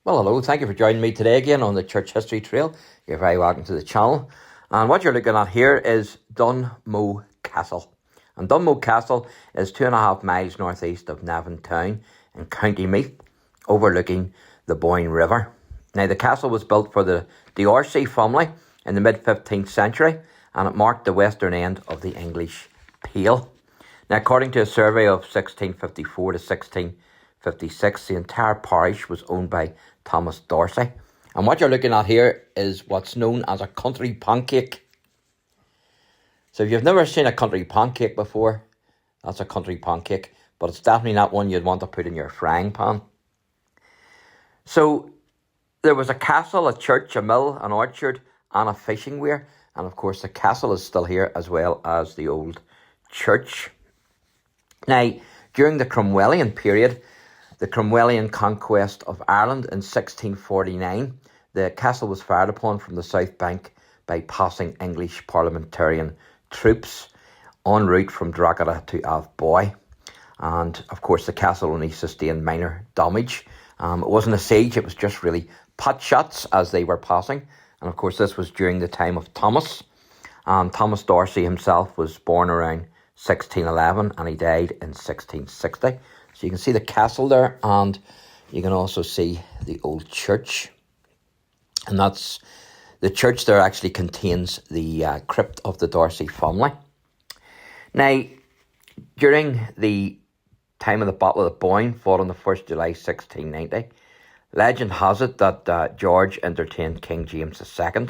Well, hello, thank you for joining me today again on the Church History Trail. You're very welcome to the channel. And what you're looking at here is Dunmoe Castle. And Dunmoe Castle is 2.5 miles northeast of Navan Town in County Meath, overlooking the Boyne River. Now, the castle was built for the Darcy family in the mid-15th century, and it marked the western end of the English Pale. Now, according to a survey of 1654 to 1656, the entire parish was owned by Thomas Darcy. And what you're looking at here is what's known as a country pancake. So if you've never seen a country pancake before, that's a country pancake. But it's definitely not one you'd want to put in your frying pan. So there was a castle, a church, a mill, an orchard, and a fishing weir. And of course the castle is still here, as well as the old church. Now, during the Cromwellian period, the Cromwellian conquest of Ireland in 1649, the castle was fired upon from the south bank by passing English parliamentarian troops en route from Drogheda to Athboy. And of course, the castle only sustained minor damage. It wasn't a siege, it was just really pot shots as they were passing. And of course, this was during the time of Thomas. Thomas Darcy himself was born around 1611 and he died in 1660. So you can see the castle there, and you can also see the old church. And that's the church there actually contains the crypt of the Darcy family. Now, during the time of the Battle of the Boyne, fought on the 1st of July 1690, legend has it that George entertained King James II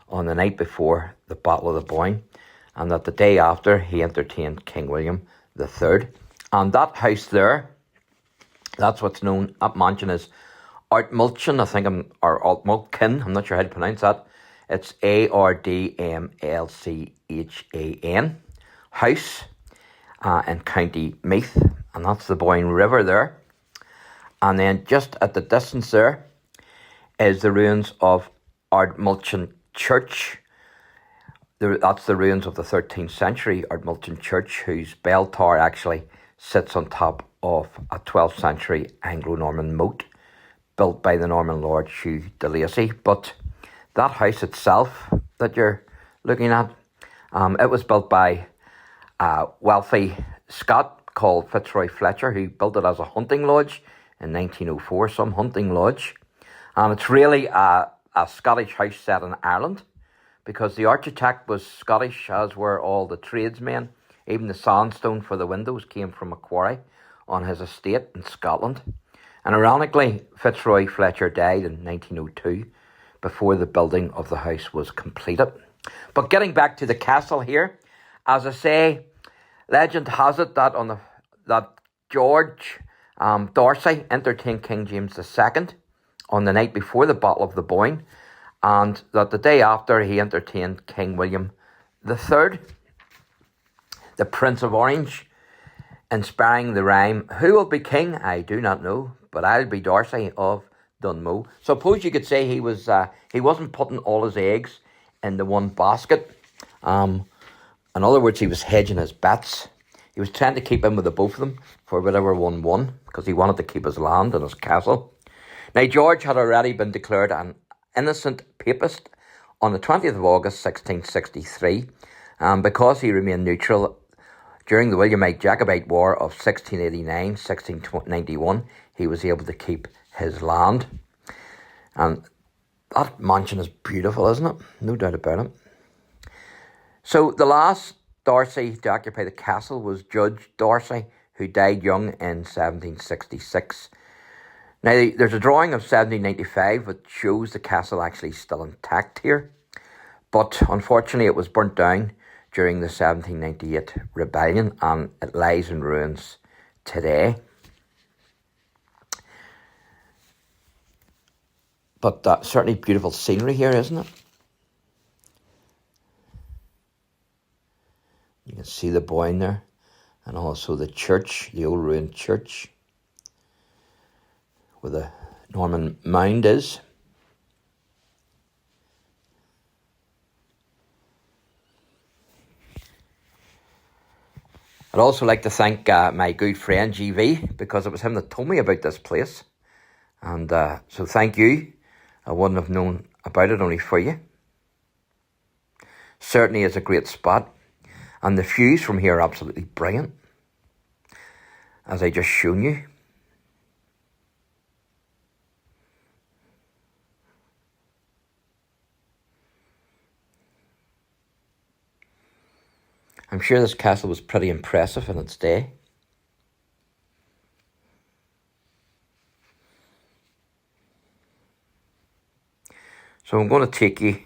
on the night before the Battle of the Boyne, and that the day after he entertained King William III. And that house there, that's what's known at mansion as Ardmulchan, or Ardmulchan, I'm not sure how to pronounce that. It's Ardmlchan house in County Meath, and that's the Boyne River there. And then just at the distance there is the ruins of Ardmulchan Church. That's the ruins of the 13th century Ardmulchan Church, whose bell tower actually sits on top of a 12th century Anglo-Norman moat built by the Norman Lord Hugh de Lacy. But that house itself that you're looking at, it was built by a wealthy Scot called Fitzroy Fletcher, who built it as a hunting lodge in 1904, some hunting lodge. It's really a Scottish house set in Ireland, because the architect was Scottish, as were all the tradesmen. Even the sandstone for the windows came from a quarry on his estate in Scotland. And ironically, Fitzroy Fletcher died in 1902 before the building of the house was completed. But getting back to the castle here, as I say, legend has it that that George Darcy entertained King James II on the night before the Battle of the Boyne, and that the day after he entertained King William III, the Prince of Orange, inspiring the rhyme, "Who will be king? I do not know, but I'll be Darcy of Dunmoe." Suppose you could say he wasn't putting all his eggs in the one basket. In other words, he was hedging his bets. He was trying to keep in with the both of them for whatever one won, because he wanted to keep his land and his castle. Now, George had already been declared an innocent papist on the 20th of August 1663, because he remained neutral during the Williamite Jacobite War of 1689-1691. He was able to keep his land. And that mansion is beautiful, isn't it? No doubt about it. So the last Darcy to occupy the castle was Judge Darcy, who died young in 1766. Now, there's a drawing of 1795 which shows the castle actually still intact here. But unfortunately, it was burnt down during the 1798 rebellion, and it lies in ruins today. But certainly beautiful scenery here, isn't it? You can see the Boyne there, and also the church, the old ruined church, where the Norman mound is. I'd also like to thank my good friend GV, because it was him that told me about this place. And so thank you. I wouldn't have known about it only for you. Certainly is a great spot. And the views from here are absolutely brilliant, as I just shown you. I'm sure this castle was pretty impressive in its day. So I'm going to take you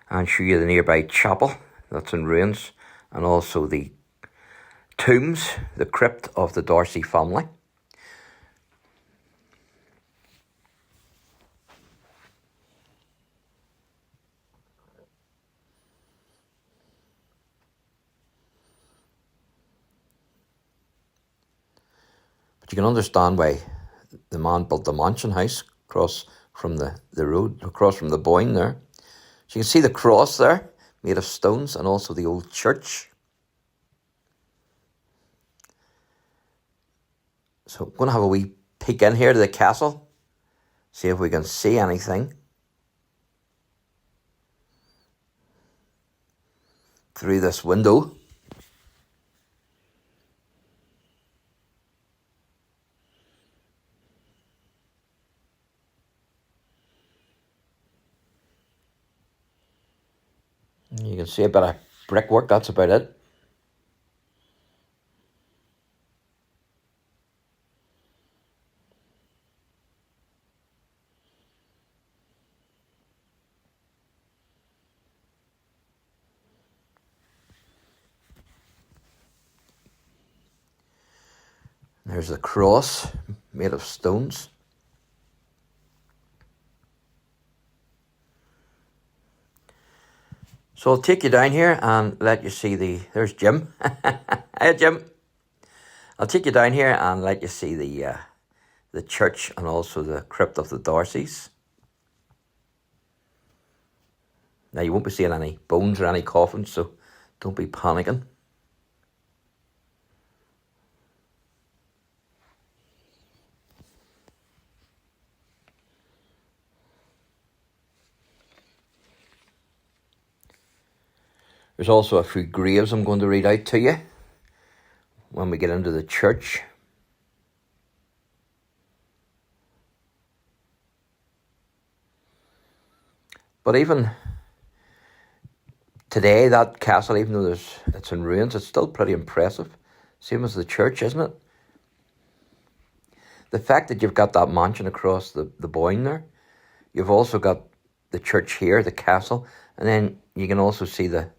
and show you the nearby chapel that's in ruins, and also the tombs, the crypt of the Darcy family. But you can understand why the man built the mansion house across from the road, across from the Boyne there. So you can see the cross there, made of stones, and also the old church. So I'm going to have a wee peek in here to the castle, see if we can see anything through this window. You can see a bit of brickwork, that's about it. There's the cross made of stones. So I'll take you down here and let you see there's Jim. Hey Jim. I'll take you down here and let you see the church and also the crypt of the Darcys. Now you won't be seeing any bones or any coffins, so don't be panicking. There's also a few graves I'm going to read out to you when we get into the church. But even today, that castle, even though it's in ruins, it's still pretty impressive. Same as the church, isn't it? The fact that you've got that mansion across the Boyne there, you've also got the church here, the castle, and then you can also see the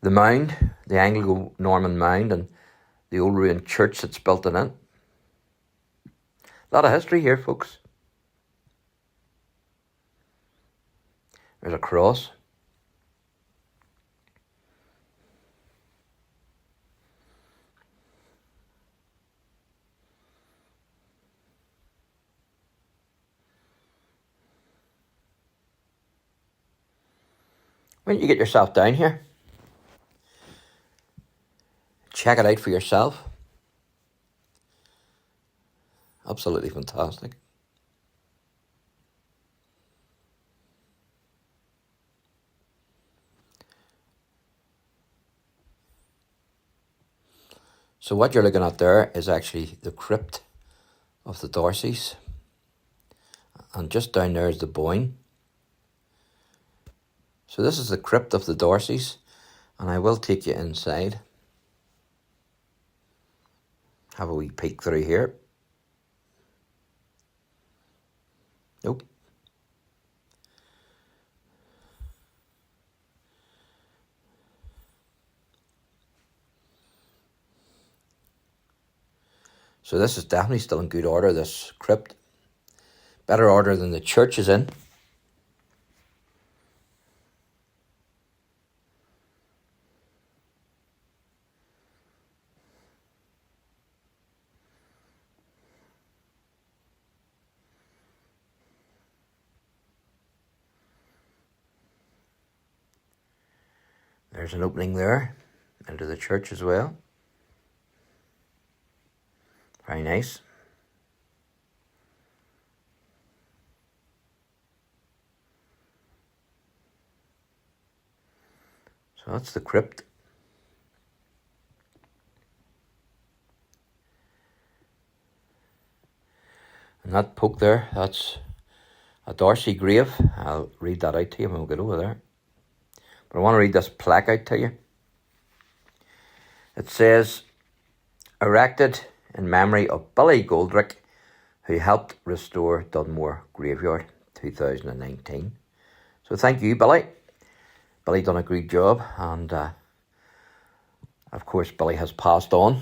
mound, the Anglo-Norman mound, and the old ruined church that's built in it. A lot of history here, folks. There's a cross. Why don't you get yourself down here? Check it out for yourself. Absolutely fantastic. So what you're looking at there is actually the crypt of the Darcys. And just down there is the Boyne. So this is the crypt of the Darcys, and I will take you inside. Have a wee peek through here. Nope. So this is definitely still in good order, this crypt. Better order than the church is in. There's an opening there into the church as well. Very nice. So that's the crypt. And that poke there, that's a Darcy grave. I'll read that out to you when we get over there. But I want to read this plaque out to you. It says, erected in memory of Billy Goldrick, who helped restore Dunmoe Graveyard 2019. So thank you, Billy. Billy done a great job, and of course Billy has passed on.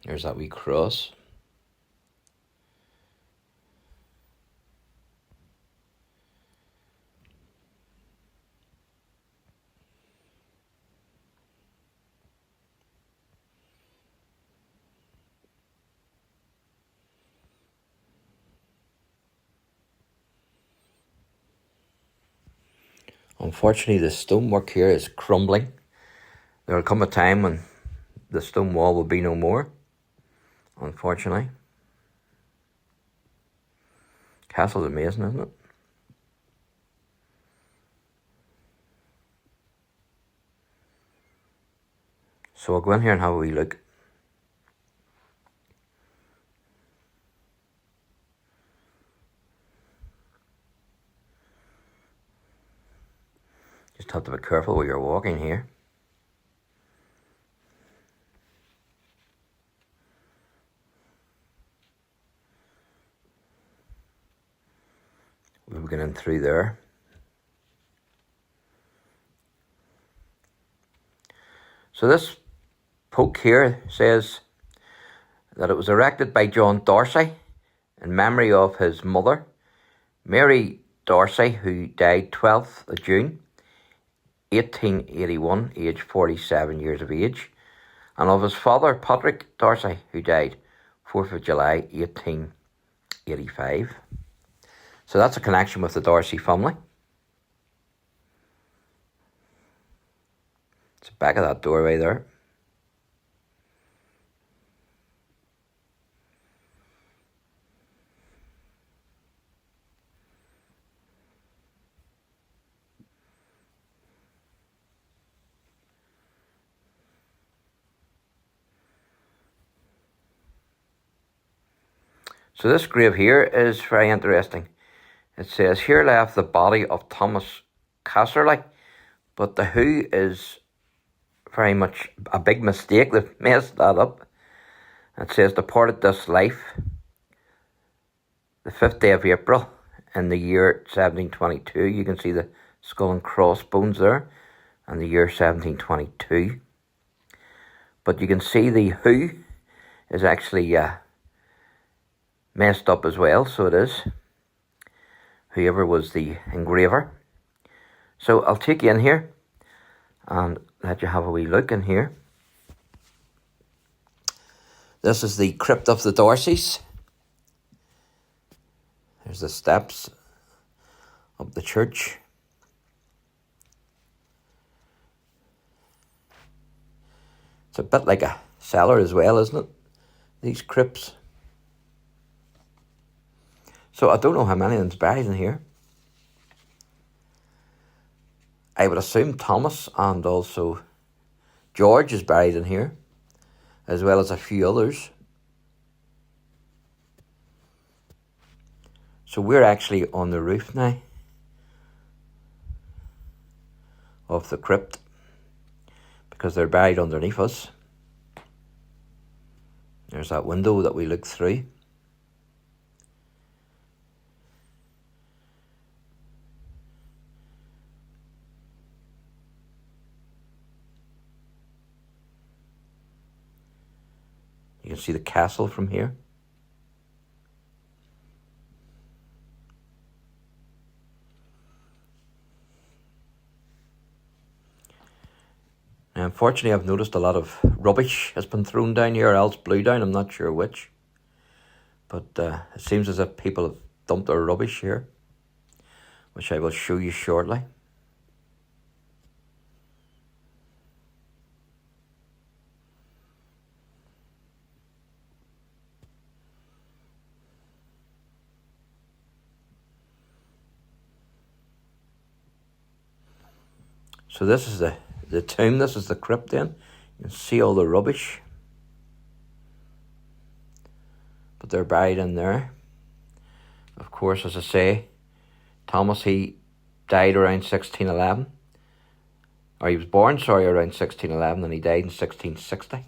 There's that wee cross. Unfortunately, the stonework here is crumbling. There will come a time when the stone wall will be no more, unfortunately. Castle's amazing, isn't it? So I'll go in here and have a wee look. Just have to be careful where you're walking here. We'll be getting through there. So this poke here says that it was erected by John Darcy in memory of his mother, Mary Darcy, who died 12th of June 1881, aged 47 years of age, and of his father, Patrick Darcy, who died 4th of July 1885. So that's a connection with the Darcy family. It's the back of that doorway there. So this grave here is very interesting. It says, here left the body of Thomas Casserly, but the who is very much a big mistake. They've messed that up. It says, departed this life the 5th day of April in the year 1722. You can see the skull and crossbones there, and the year 1722. But you can see the who is actually messed up as well, so it is. Whoever was the engraver. So I'll take you in here and let you have a wee look in here. This is the crypt of the Darcys. There's the steps of the church. It's a bit like a cellar as well, isn't it? These crypts. So I don't know how many of them's buried in here. I would assume Thomas and also George is buried in here, as well as a few others. So we're actually on the roof now of the crypt, because they're buried underneath us. There's that window that we look through. You can see the castle from here. Now, unfortunately, I've noticed a lot of rubbish has been thrown down here, or else blew down. I'm not sure which. But it seems as if people have dumped their rubbish here. which I will show you shortly. So this is the tomb, this is the crypt then. You can see all the rubbish. But they're buried in there. Of course, as I say, Thomas, he died around 1611. Or he was born, sorry, around 1611, and he died in 1660.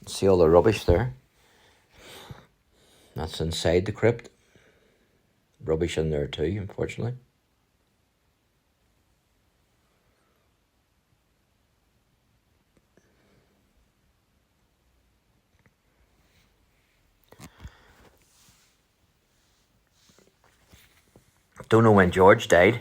See all the rubbish there? That's inside the crypt. Rubbish in there too, unfortunately. Don't know when George died.